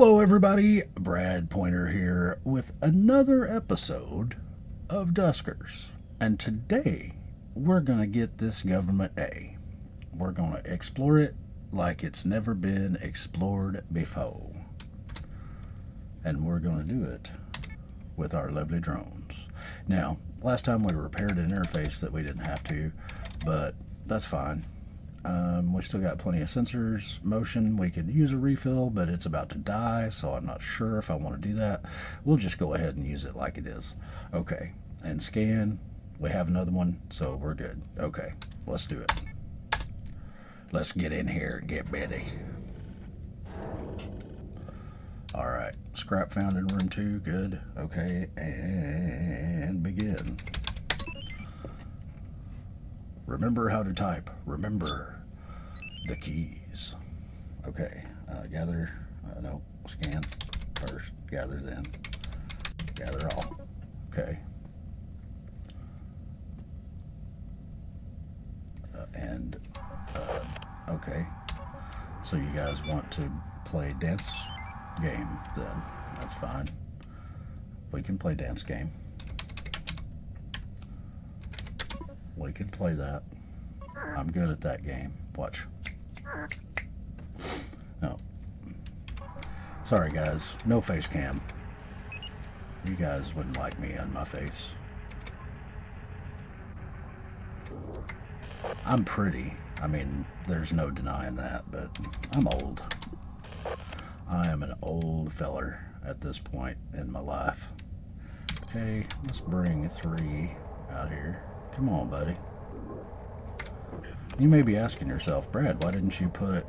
Hello, everybody. Brad Pointer here with another episode of Duskers. And today, we're going to get this government A. We're going to explore it like it's never been explored before. And we're going to do it with our lovely drones. Now, last time we repaired an interface that we didn't have to, but that's fine. We still got plenty of sensors, motion. We could use a refill, but it's about to die, so I'm not sure if I want to do that. We'll just go ahead and use it like it is. Okay, and scan. We have another one, so we're good. Okay, let's do it. Let's get in here and get Betty. Alright, scrap found in room 2, good. Okay, and begin. Remember how to type. Remember the keys. Okay, gather, no, scan first, gather then, gather all. Okay. Okay. So you guys want to play dance game then. That's fine. We can play dance game. We can play that. I'm good at that game. Watch. No. Sorry guys, no face cam. You guys wouldn't like me on my face. I'm pretty. I mean, there's no denying that, but I'm old. I am an old feller at this point in my life. Okay, let's bring 3 out here. Come on, buddy. You may be asking yourself, Brad, why didn't you put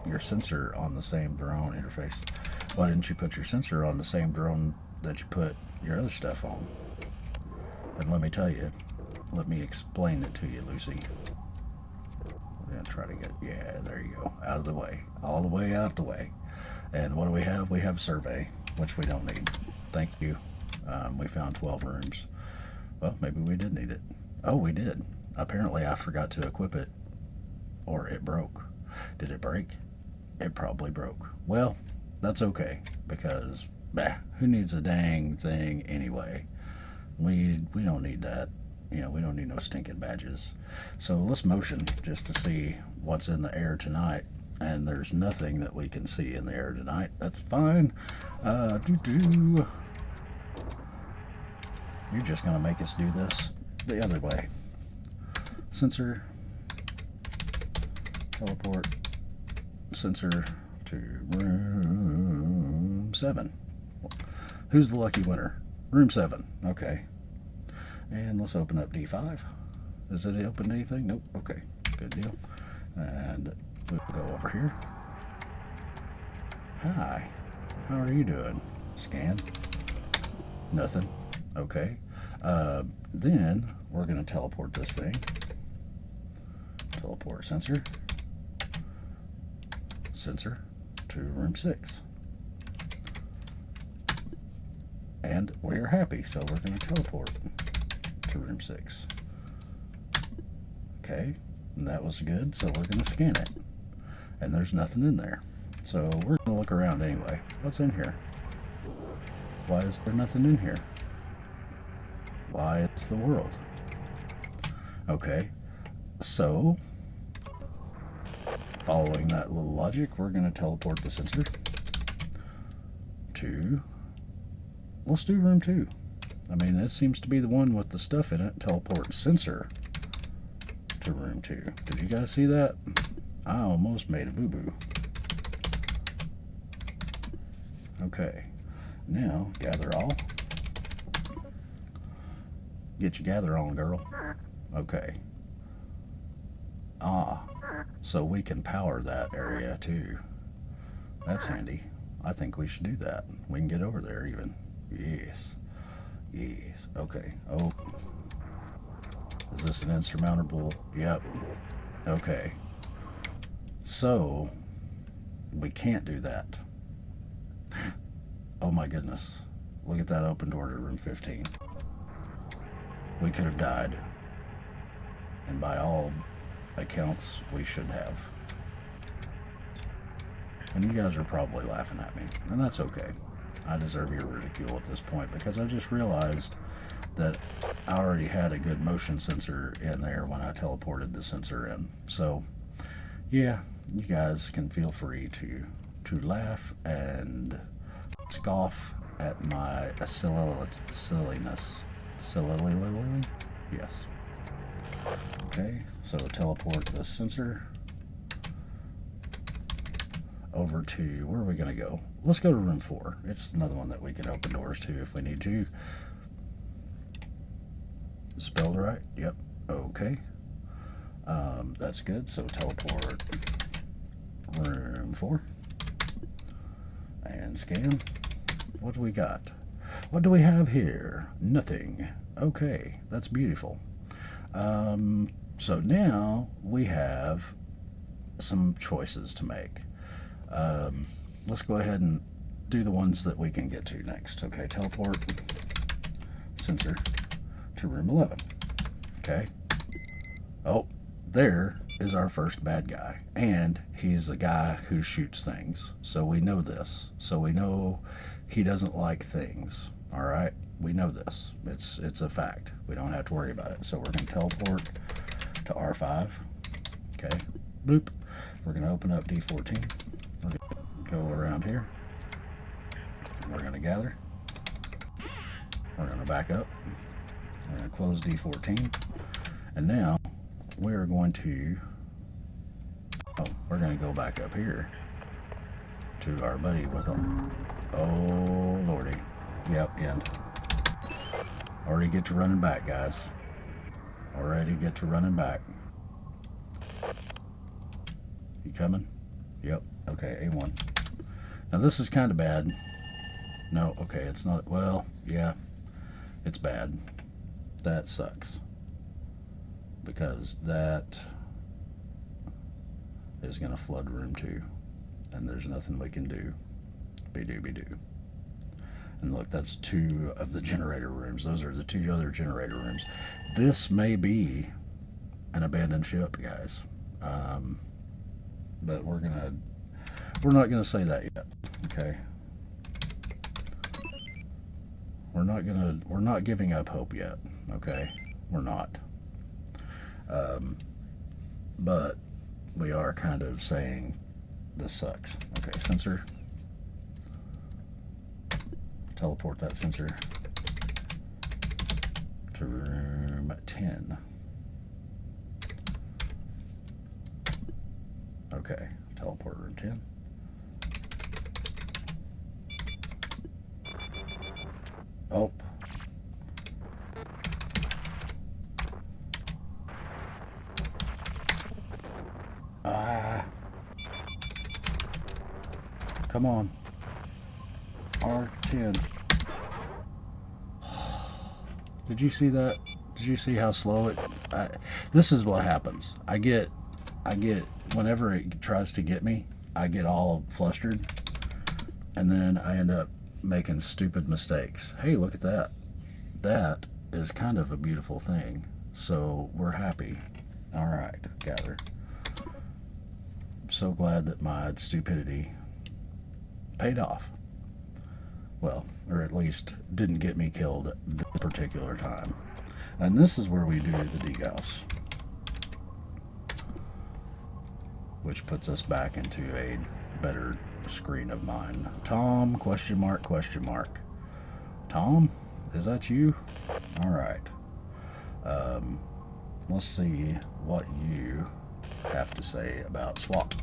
your sensor on the same drone interface? Why didn't you put your sensor on the same drone that you put your other stuff on? And let me tell you, let me explain it to you, Lucy. We're going to try to get, yeah, there you go, out of the way. All the way out the way. And what do we have? We have survey, which we don't need. Thank you. We found 12 rooms. Well, maybe we did need it. Oh, we did. Apparently I forgot to equip it, or it broke. Did it break? It probably broke. Well, that's okay, because who needs a dang thing anyway? We don't need that. You know, we don't need no stinking badges. So let's motion just to see what's in the air tonight. And there's nothing that we can see in the air tonight. That's fine. You're just going to make us do this the other way. Sensor, teleport, sensor to room 7. Who's the lucky winner? Room 7. Okay. And let's open up D5. Is it open to anything? Nope. Okay. Good deal. And we'll go over here. Hi. How are you doing? Scan. Nothing. Okay. Then we're going to teleport this thing. Teleport sensor. Sensor to room 6. And we're happy, so we're going to teleport to room 6. Okay. And that was good, so we're going to scan it. And there's nothing in there. So we're going to look around anyway. What's in here? Why is there nothing in here? Why is the world? Okay, so following that little logic, we're going to teleport the sensor to, let's do room 2. I mean, that seems to be the one with the stuff in it. Teleport sensor to room 2. Did you guys see that? I almost made a boo-boo. Okay, now gather all. Get your gather on, girl. Okay. So we can power that area too. That's handy. I think we should do that. We can get over there even. Yes. Yes. Okay. Oh. Is this an insurmountable? Yep. Okay. So we can't do that. Oh my goodness. Look at that open door to room 15. We could have died. And by all accounts, we should have. And you guys are probably laughing at me, and that's okay. I deserve your ridicule at this point because I just realized that I already had a good motion sensor in there when I teleported the sensor in. So, yeah, you guys can feel free to laugh and scoff at my silliness. Silly? Yes. Okay, so teleport the sensor over to, where are we going to go? Let's go to room 4. It's another one that we can open doors to if we need to. Spelled right? Yep. Okay. That's good. So teleport room 4 and scan. What do we got? What do we have here? Nothing. Okay, that's beautiful. So now we have some choices to make. Let's go ahead and do the ones that we can get to next. Okay, teleport sensor to room 11. Okay. Oh, there is our first bad guy. And he's a guy who shoots things. So we know this. So we know he doesn't like things. All right? We know this. It's a fact. We don't have to worry about it. So we're going to teleport to R5. Okay. Bloop. We're going to open up D14. Go around here. We're going to gather. We're going to back up. We're going to close D14. And now we're going to, we're going to go back up here to our buddy with him. Oh, Lordy. Yep, end. Already get to running back, guys. Already get to running back. You coming? Yep. Okay, A1. Now this is kind of bad. No, okay, it's not. Well, yeah, it's bad. That sucks. Because that is going to flood room 2. And there's nothing we can do. Be-do. And look, that's 2 of the generator rooms. Those are the 2 other generator rooms. This may be an abandoned ship, guys. But we're not gonna say that yet. Okay. We're not giving up hope yet. Okay. We're not. But we are kind of saying this sucks. Okay, sensor. Teleport that sensor to room 10. Okay, teleport room 10. Oh. Come on. R10. Did you see that? Did you see how slow it... this is what happens. I get... Whenever it tries to get me, I get all flustered. And then I end up making stupid mistakes. Hey, look at that. That is kind of a beautiful thing. So we're happy. Alright, gather. I'm so glad that my stupidity paid off. Well, or at least didn't get me killed this particular time. And this is where we do the degauss, which puts us back into a better screen of mine. Tom, question mark, question mark. Tom, is that you? All right. Let's see what you have to say about swap.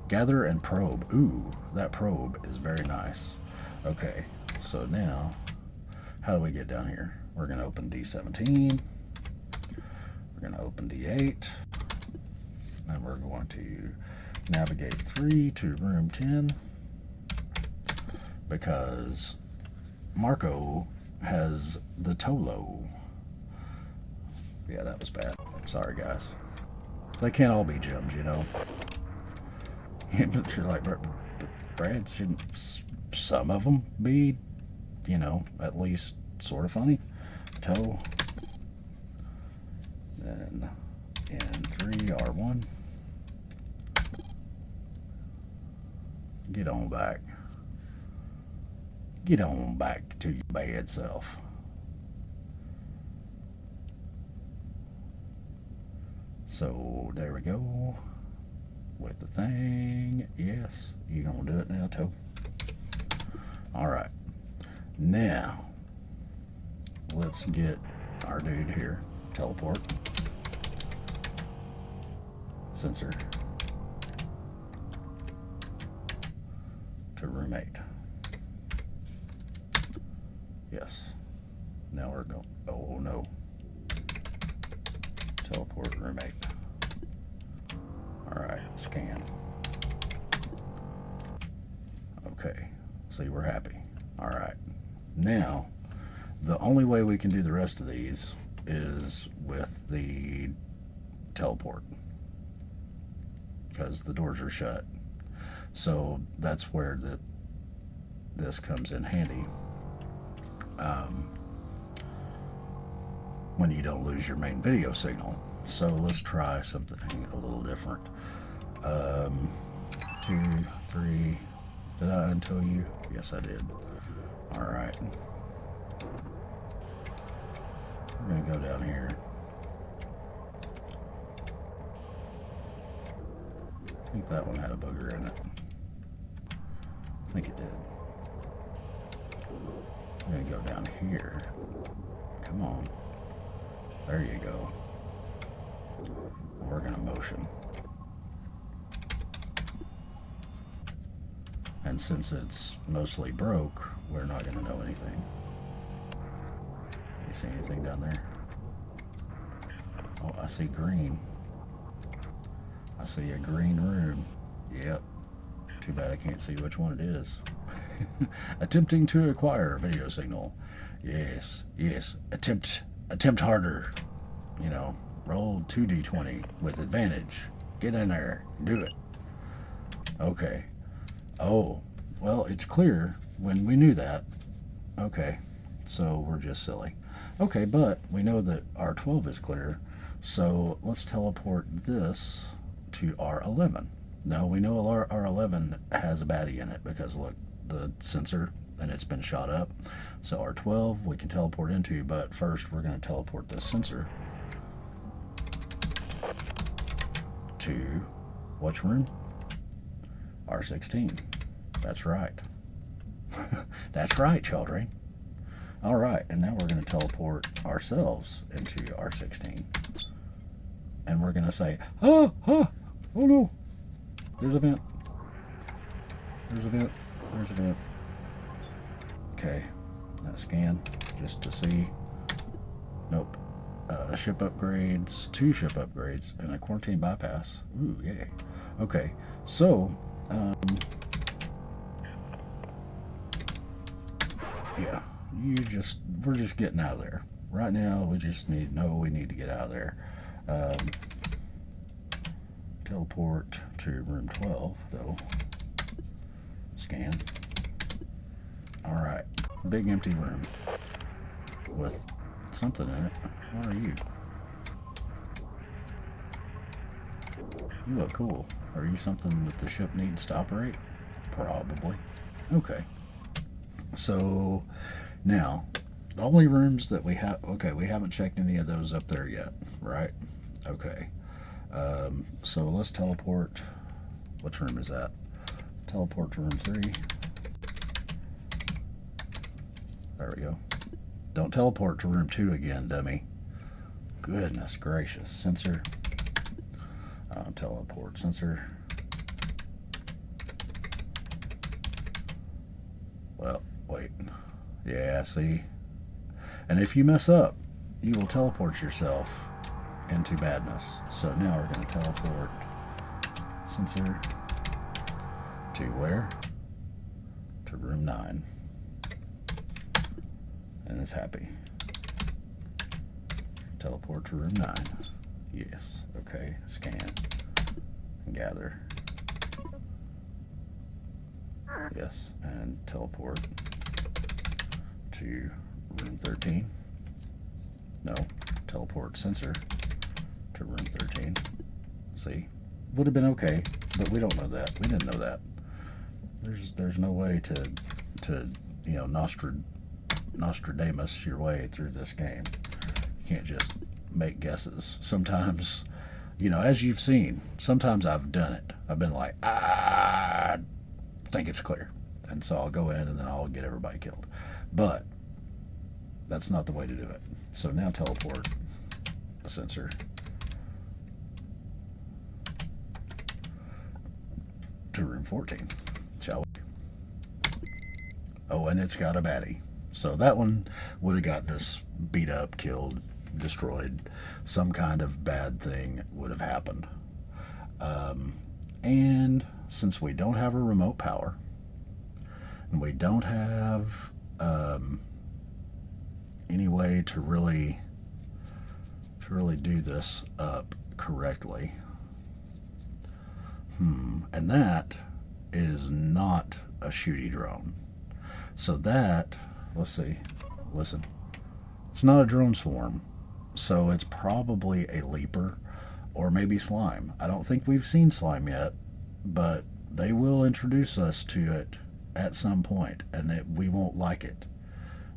Gather and probe. Ooh, that probe is very nice. Okay, so now, how do we get down here? We're going to open D17. We're going to open D8. And we're going to navigate 3 to room 10. Because Marco has the Tolo. Yeah, that was bad. Sorry, guys. They can't all be gems, you know. You're like, Brad, shouldn't some of them be, you know, at least sort of funny? Toe. Then N3, R1. Get on back. Get on back to your bad self. So there we go with the thing. Yes, you gonna do it now, Toe? All right. Now let's get our dude here. Teleport. Sensor to room 8. Yes. Now we're going. Oh no. Teleport room 8. Alright, scan. Okay. See, we're happy. Alright. Now, the only way we can do the rest of these is with the teleport, because the doors are shut. So that's where this comes in handy. When you don't lose your main video signal. So let's try something a little different. 2, 3. Did I untow you? Yes, I did. Alright. We're going to go down here. I think that one had a booger in it. I think it did. I'm going to go down here. Come on. There you go. We're going to motion. And since it's mostly broke, we're not going to know anything. You see anything down there? Oh, I see green. I see a green room. Yep. Too bad I can't see which one it is. Attempting to acquire a video signal. Yes, yes. Attempt harder. You know, roll 2d20 with advantage. Get in there. Do it. Okay. Oh, well, it's clear when we knew that. Okay. So we're just silly. Okay, but we know that R12 is clear. So let's teleport this to R11. No, we know R11 has a baddie in it because look, the sensor, and it's been shot up. So R12 we can teleport into, but first we're going to teleport this sensor to which room? R16. That's right. That's right, children. All right, and now we're going to teleport ourselves into R16. And we're going to say, oh no, there's a vent. There's a vent. There's a vent. Okay, now scan just to see. Nope. Ship upgrades, 2 ship upgrades, and a quarantine bypass. Ooh, yay. Okay, so, yeah, we're just getting out of there. Right now, we just need to get out of there. Teleport to room 12, though. Scan. Alright, big empty room with something in it. What are you? You look cool. Are you something that the ship needs to operate? Probably. Okay. So, now, the only rooms that we have... Okay, we haven't checked any of those up there yet, right? Okay. So let's teleport... Which room is that? Teleport to room 3. There we go. Don't teleport to room 2 again, dummy. Goodness gracious. Sensor. Teleport sensor. Well, wait. Yeah, see? And if you mess up, you will teleport yourself into badness. So now we're going to teleport sensor to where? To room 9. And it's happy. Teleport to room 9. Yes. Okay. Scan. Gather. Yes. And teleport to room 13. No. Teleport sensor to room 13. See? Would have been okay, but we don't know that. We didn't know that. There's no way to you know, Nostradamus your way through this game. You can't just make guesses. Sometimes, you know, as you've seen, sometimes I've done it. I've been like, I think it's clear, and so I'll go in and then I'll get everybody killed. But that's not the way to do it. So now teleport the sensor to room 14, shall we? Oh, and it's got a baddie. So that one would have gotten us beat up, killed, destroyed. Some kind of bad thing would have happened. And since we don't have a remote power, and we don't have any way to really do this up correctly, and that is not a shooty drone. So that, let's see, listen, it's not a drone swarm, so it's probably a leaper or maybe slime. I don't think we've seen slime yet, but they will introduce us to it at some point, and we won't like it.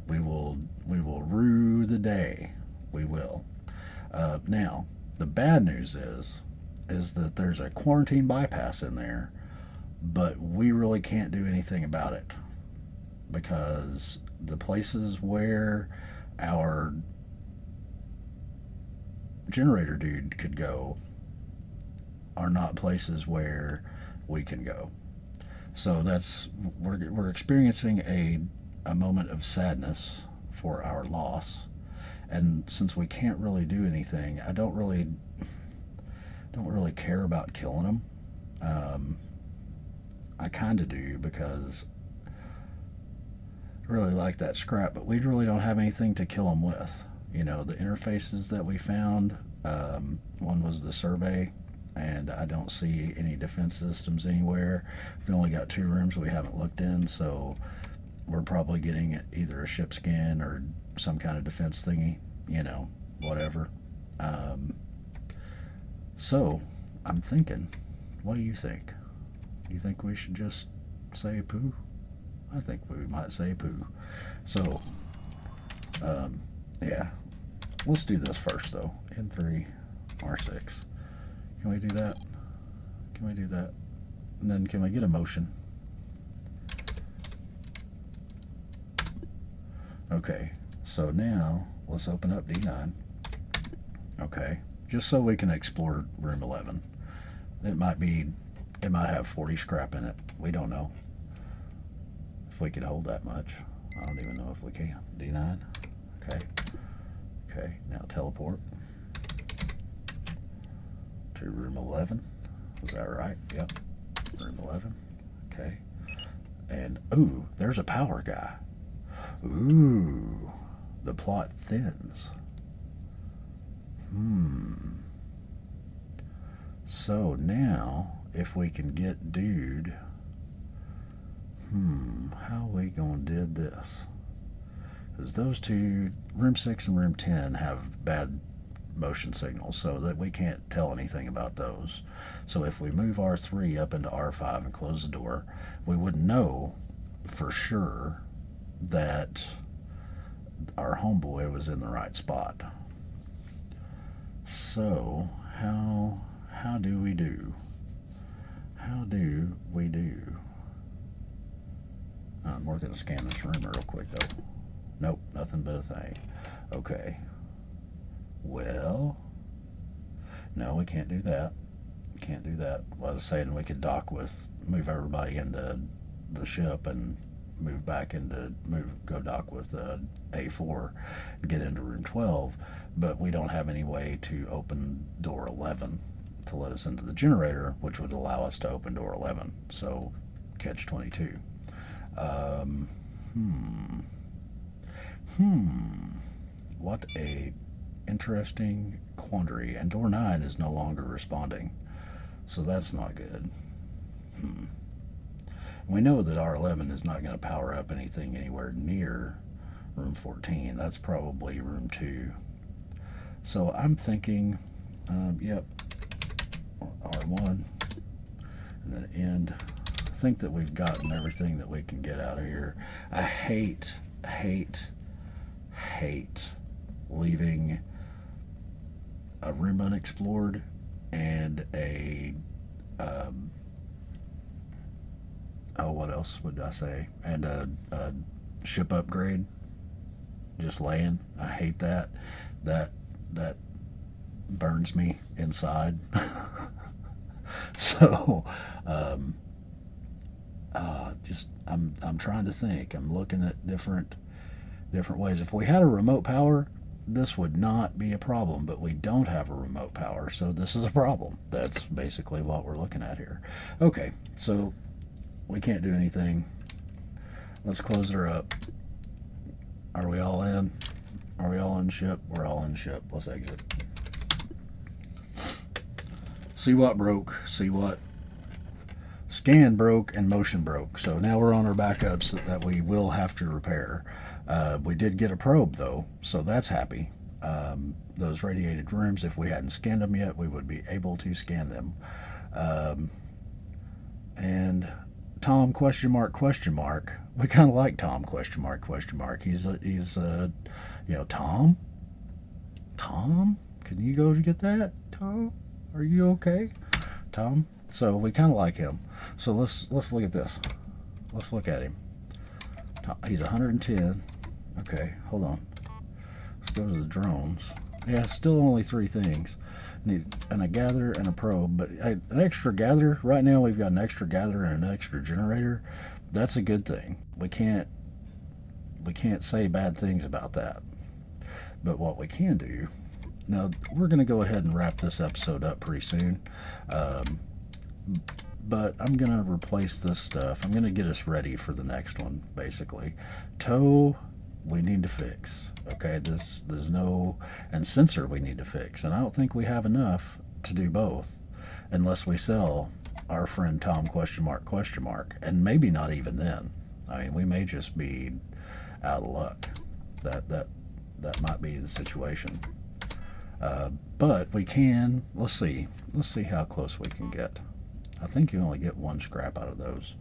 We will rue the day. We will. Now, the bad news is that there's a quarantine bypass in there, but we really can't do anything about it because the places where our generator dude could go are not places where we can go. So we're experiencing a moment of sadness for our loss, and since we can't really do anything, I don't really care about killing them. I kind of do because I really like that scrap, but we really don't have anything to kill them with. You know, the interfaces that we found, one was the survey, and I don't see any defense systems anywhere. We've only got 2 rooms we haven't looked in, so we're probably getting either a ship scan or some kind of defense thingy, you know, whatever. So I'm thinking, what do you think? Do you think we should just say poo? I think we might say poo. So, yeah, let's do this first though. N3, R6. Can we do that? Can we do that? And then can we get a motion? Okay, so now let's open up D9. Okay, just so we can explore room 11. It might have 40 scrap in it. We don't know if we could hold that much. I don't even know if we can. D9. Okay. Okay, now teleport to room 11. Was that right? Yep. Room 11. Okay. And, ooh, there's a power guy. Ooh, the plot thins. So now, if we can get dude, how are we gonna did this? Because those two, room 6 and room 10, have bad motion signals, so that we can't tell anything about those. So if we move R3 up into R5 and close the door, we wouldn't know for sure that our homeboy was in the right spot. So how do we do? How do we do? We're going to scan this room real quick though. Nope, nothing but a thing. Okay. Well, no, we can't do that. Can't do that. Well, I was saying we could move everybody into the ship and go dock with A4 and get into room 12, but we don't have any way to open door 11 to let us into the generator, which would allow us to open door 11. So catch 22. What a interesting quandary. And door 9 is no longer responding, so that's not good. We know that R11 is not going to power up anything anywhere near room 14. That's probably room 2. So I'm thinking, yep, R1, and then end think that we've gotten everything that we can get out of here. I hate leaving a room unexplored and a what else would I say? And a ship upgrade just laying. I hate that. That burns me inside. So I'm trying to think. I'm looking at different ways. If we had a remote power, this would not be a problem, but we don't have a remote power, so this is a problem. That's basically what we're looking at here. Okay, so we can't do anything. Let's close her up. Are we all in? Are we all in ship? We're all in ship. Let's exit. See what broke. See what? Scan broke and motion broke. So now we're on our backups that we will have to repair. We did get a probe though, so that's happy. Those radiated rooms, if we hadn't scanned them yet, we would be able to scan them. And Tom question mark. We kind of like Tom question mark. He's Tom. Can you go to get that? Tom, are you okay? Tom. So we kind of like him. So let's look at this. Let's look at him. He's 110. Okay, hold on. Let's go to the drones. Yeah, still only 3 things. Need a gather and a probe, but an extra gather. Right now we've got an extra gather and an extra generator. That's a good thing. We can't say bad things about that. But what we can do, now we're going to go ahead and wrap this episode up pretty soon. But I'm going to replace this stuff. I'm going to get us ready for the next one, basically. Tow, we need to fix. Okay, there's no... And sensor we need to fix. And I don't think we have enough to do both unless we sell our friend Tom question mark. And maybe not even then. I mean, we may just be out of luck. That might be the situation. But we can... Let's see how close we can get. I think you only get 1 scrap out of those.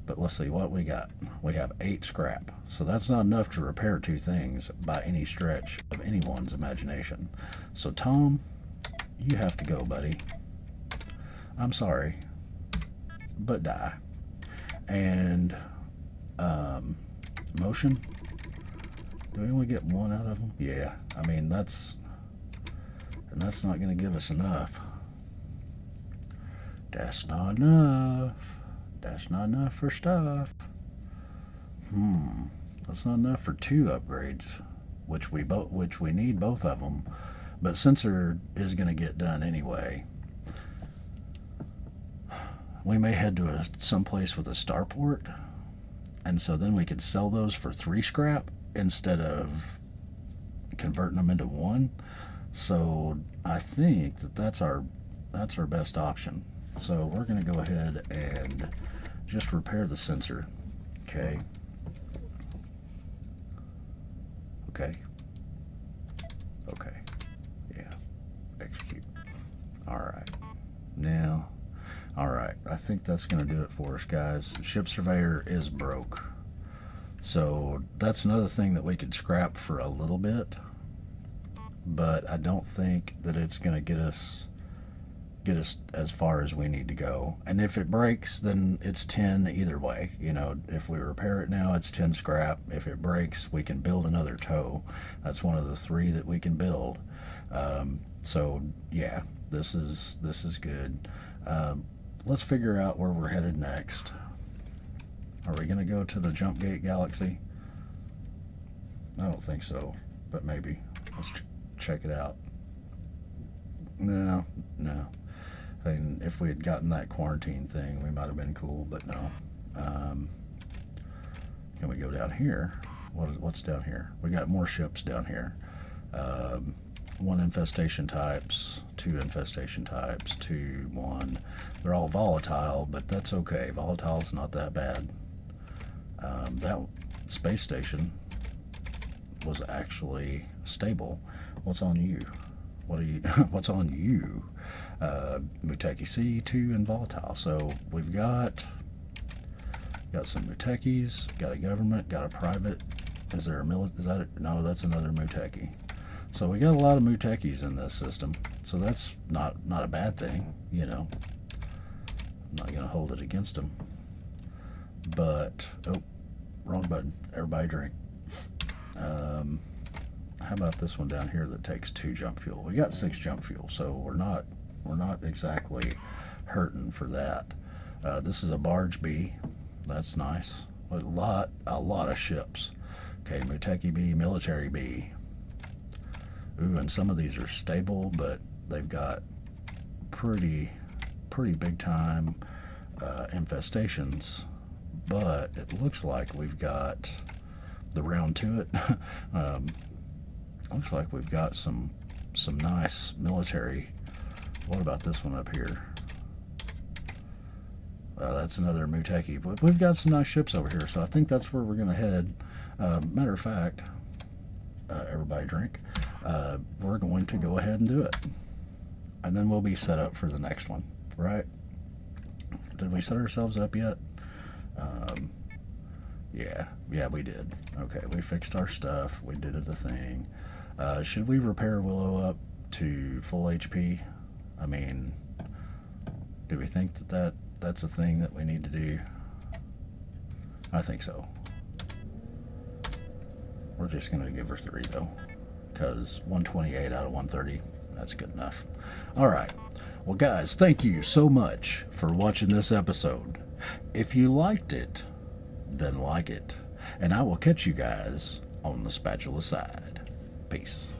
But let's see what we got. We have 8 scrap. So that's not enough to repair 2 things by any stretch of anyone's imagination. So Tom, you have to go, buddy. I'm sorry, but die. And motion. Do we only get 1 out of them? Yeah. I mean, that's not going to give us enough. That's not enough. That's not enough for stuff. That's not enough for 2 upgrades, which we need both of them. But sensor is going to get done anyway. We may head to someplace with a starport, and so then we could sell those for 3 scrap instead of converting them into 1. So I think that's our best option. So we're going to go ahead and just repair the sensor. Okay. Yeah. Execute. Alright. Now, alright. I think that's going to do it for us, guys. Ship surveyor is broke. So that's another thing that we could scrap for a little bit. But I don't think that it's going to get us as far as we need to go. And if it breaks, then it's 10 either way. You know, if we repair it now, it's 10 scrap. If it breaks, we can build another tow. That's one of the 3 that we can build. So yeah, this is good. Let's figure out where we're headed next. Are we gonna go to the Jump Gate Galaxy? I don't think so, but maybe. Let's check it out. No. I mean, if we had gotten that quarantine thing, we might have been cool, but no. Can we go down here? What's down here? We got more ships down here. 1 infestation types, 2 infestation types, 2, 1. They're all volatile, but that's okay. Volatile's not that bad. That space station was actually stable. What's on you? What's on you? Muteki C2 and volatile. So we've got Got some Mutekis, got a government, got a private. Is there a is that it? No, that's another Muteki. So we got a lot of Mutekis in this system. So that's not a bad thing, you know. I'm not going to hold it against them. But, oh, wrong button. Everybody drink. How about this one down here that takes 2 jump fuel? We got 6 jump fuel, so we're not exactly hurting for that. This is a barge B. That's nice. A lot of ships. Okay, Muteki B, military B. Ooh, and some of these are stable, but they've got pretty big time infestations. But it looks like we've got the round to it. Looks like we've got some nice military. What about this one up here? That's another Muteki. But we've got some nice ships over here, so I think that's where we're going to head. Matter of fact, everybody drink. We're going to go ahead and do it. And then we'll be set up for the next one, right? Did we set ourselves up yet? Yeah, we did. Okay, we fixed our stuff. We did the thing. Should we repair Willow up to full HP? I mean, do we think that's a thing that we need to do? I think so. We're just going to give her 3, though, because 128 out of 130, that's good enough. All right. Well, guys, thank you so much for watching this episode. If you liked it, then like it. And I will catch you guys on the spatula side. Peace.